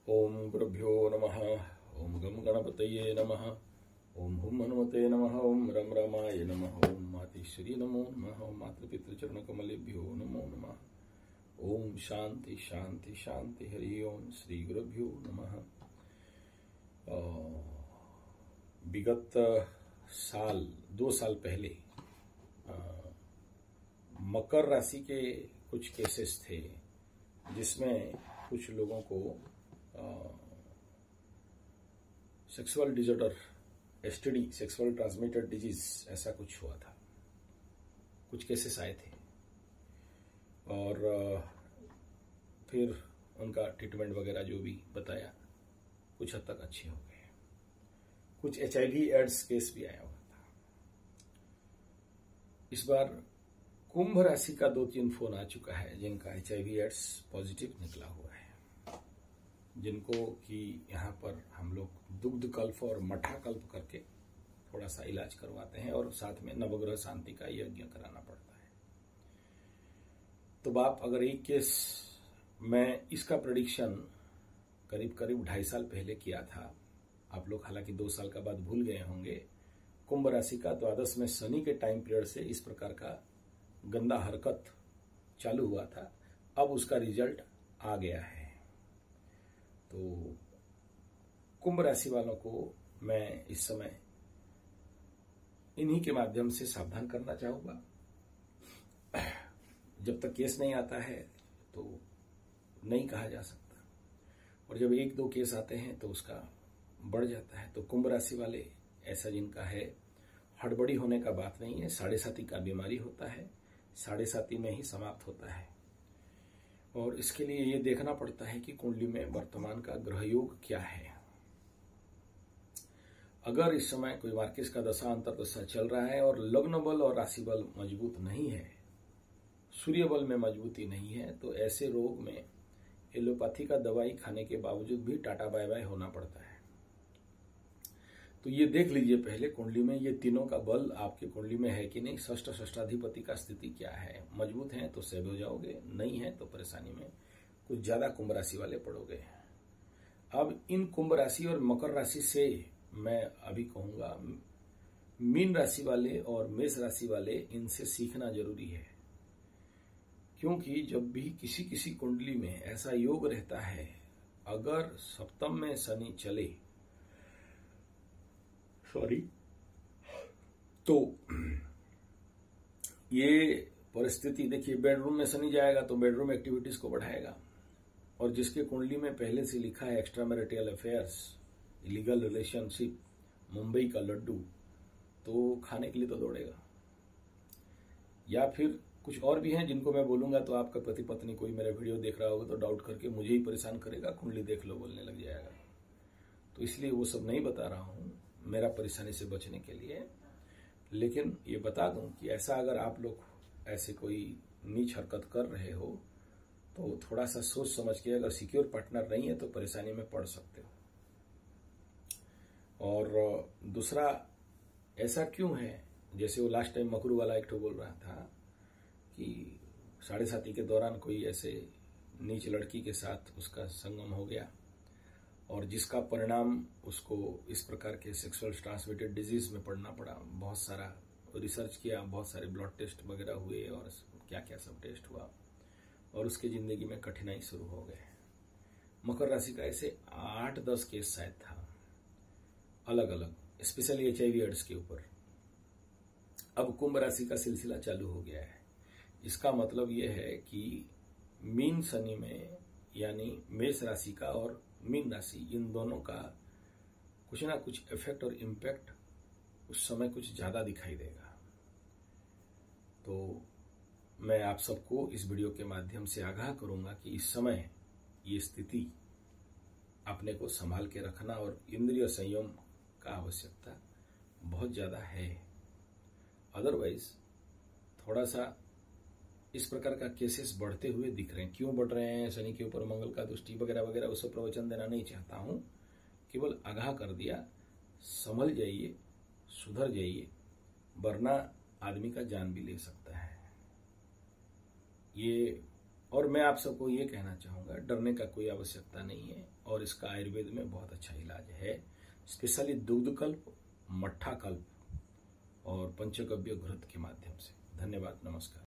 ओम गुरुभ्यो नमः। ओम गम गणपतये नमः। ओम हुम हनुमते नमः। ओम रम रमाय नमः। ओम मातेश्वरी नमो नमः। ओम मातृपितृचरण कमलेभ्यो नमो नमः। ओम शांति शांति शांति। हरि ओम। श्री गुरुभ्यो नमः। विगत साल 2 साल पहले मकर राशि के कुछ केसेस थे जिसमें कुछ लोगों को sexual disorder, STD, sexual transmitted disease, ऐसा कुछ हुआ था। कुछ केसेस आए थे और फिर उनका ट्रीटमेंट वगैरह जो भी बताया कुछ हद तक अच्छे हो गए। कुछ HIV एड्स केस भी आया हुआ था। इस बार कुंभ राशि का 2-3 फोन आ चुका है जिनका HIV एड्स पॉजिटिव निकला हुआ है, जिनको कि यहाँ पर हम लोग दुग्ध कल्प और मठा कल्प करके थोड़ा सा इलाज करवाते हैं और साथ में नवग्रह शांति का यज्ञ कराना पड़ता है। तो बाप अगर एक केस मैं इसका प्रेडिक्शन करीब 2.5 साल पहले किया था, आप लोग हालांकि 2 साल का बाद भूल गए होंगे। कुंभ राशि का द्वादश में शनि के टाइम पीरियड से इस प्रकार का गंदा हरकत चालू हुआ था। अब उसका रिजल्ट आ गया है। तो कुंभ राशि वालों को मैं इस समय इन्हीं के माध्यम से सावधान करना चाहूंगा। जब तक केस नहीं आता है तो नहीं कहा जा सकता, और जब 1-2 केस आते हैं तो उसका बढ़ जाता है। तो कुंभ राशि वाले ऐसा जिनका है, हड़बड़ी होने का बात नहीं है। 7.5 का बीमारी होता है, 7.5 में ही समाप्त होता है। और इसके लिए ये देखना पड़ता है कि कुंडली में वर्तमान का ग्रह योग क्या है। अगर इस समय कोई मार्किस का दशा अंतर्दशा चल रहा है और लग्न बल और राशि बल मजबूत नहीं है, सूर्य बल में मजबूती नहीं है, तो ऐसे रोग में एलोपैथी का दवाई खाने के बावजूद भी टाटा बाय बाय होना पड़ता है। तो ये देख लीजिए पहले कुंडली में ये तीनों का बल आपकी कुंडली में है कि नहीं। षष्ठ षष्ठाधिपति का स्थिति क्या है। मजबूत है तो सेव हो जाओगे, नहीं है तो परेशानी में कुछ ज्यादा कुंभ राशि वाले पड़ोगे। अब इन कुंभ राशि और मकर राशि से मैं अभी कहूंगा मीन राशि वाले और मेष राशि वाले, इनसे सीखना जरूरी है। क्योंकि जब भी किसी कुंडली में ऐसा योग रहता है, अगर सप्तम में शनि चले तो ये परिस्थिति देखिए, बेडरूम में शनि जाएगा तो बेडरूम एक्टिविटीज को बढ़ाएगा। और जिसके कुंडली में पहले से लिखा है extra marital affairs, illegal relationship, Mumbai का लड्डू, तो खाने के लिए तो दौड़ेगा। या फिर कुछ और भी हैं जिनको मैं बोलूंगा तो आपका पति पत्नी कोई मेरा वीडियो देख रहा होगा तो डाउट करके मुझे ही परेशान करेगा, कुंडली देख लो बोलने लग जाएगा। तो इसलिए वो सब नहीं बता रहा हूं मेरा परेशानी से बचने के लिए। लेकिन ये बता दूं कि ऐसा अगर आप लोग ऐसे कोई नीच हरकत कर रहे हो तो थोड़ा सा सोच समझ के, अगर सिक्योर पार्टनर नहीं है तो परेशानी में पड़ सकते हो। और दूसरा, ऐसा क्यों है, जैसे वो लास्ट टाइम मकरू वाला एक ठो बोल रहा था कि 7.5 के दौरान कोई ऐसे नीच लड़की के साथ उसका संगम हो गया और जिसका परिणाम उसको इस प्रकार के सेक्सुअल ट्रांसमिटेड डिजीज में पड़ना पड़ा। बहुत सारा रिसर्च किया, बहुत सारे ब्लड टेस्ट वगैरह हुए और क्या क्या सब टेस्ट हुआ और उसकी जिंदगी में कठिनाई शुरू हो गए। मकर राशि का ऐसे 8-10 केस शायद था अलग अलग, स्पेशली HIV एड्स के ऊपर। अब कुंभ राशि का सिलसिला चालू हो गया है। इसका मतलब यह है कि मीन शनि में, यानी मेष राशि का और मीन राशि, इन दोनों का कुछ ना कुछ इफेक्ट और इम्पैक्ट उस समय कुछ ज्यादा दिखाई देगा। तो मैं आप सबको इस वीडियो के माध्यम से आगाह करूंगा कि इस समय ये स्थिति अपने को संभाल के रखना और इंद्रिय संयम का आवश्यकता बहुत ज्यादा है। अदरवाइज थोड़ा सा इस प्रकार का केसेस बढ़ते हुए दिख रहे हैं। क्यों बढ़ रहे हैं, शनि के ऊपर मंगल का दृष्टि वगैरह वगैरह, उससे प्रवचन देना नहीं चाहता हूं, केवल आगाह कर दिया। संभल जाइए, सुधर जाइए, वरना आदमी का जान भी ले सकता है। ये और मैं आप सबको ये कहना चाहूंगा, डरने का कोई आवश्यकता नहीं है और इसका आयुर्वेद में बहुत अच्छा इलाज है, स्पेशली दुग्धकल्प, मट्ठा कल्प और पंचगव्य घृत के माध्यम से। धन्यवाद, नमस्कार।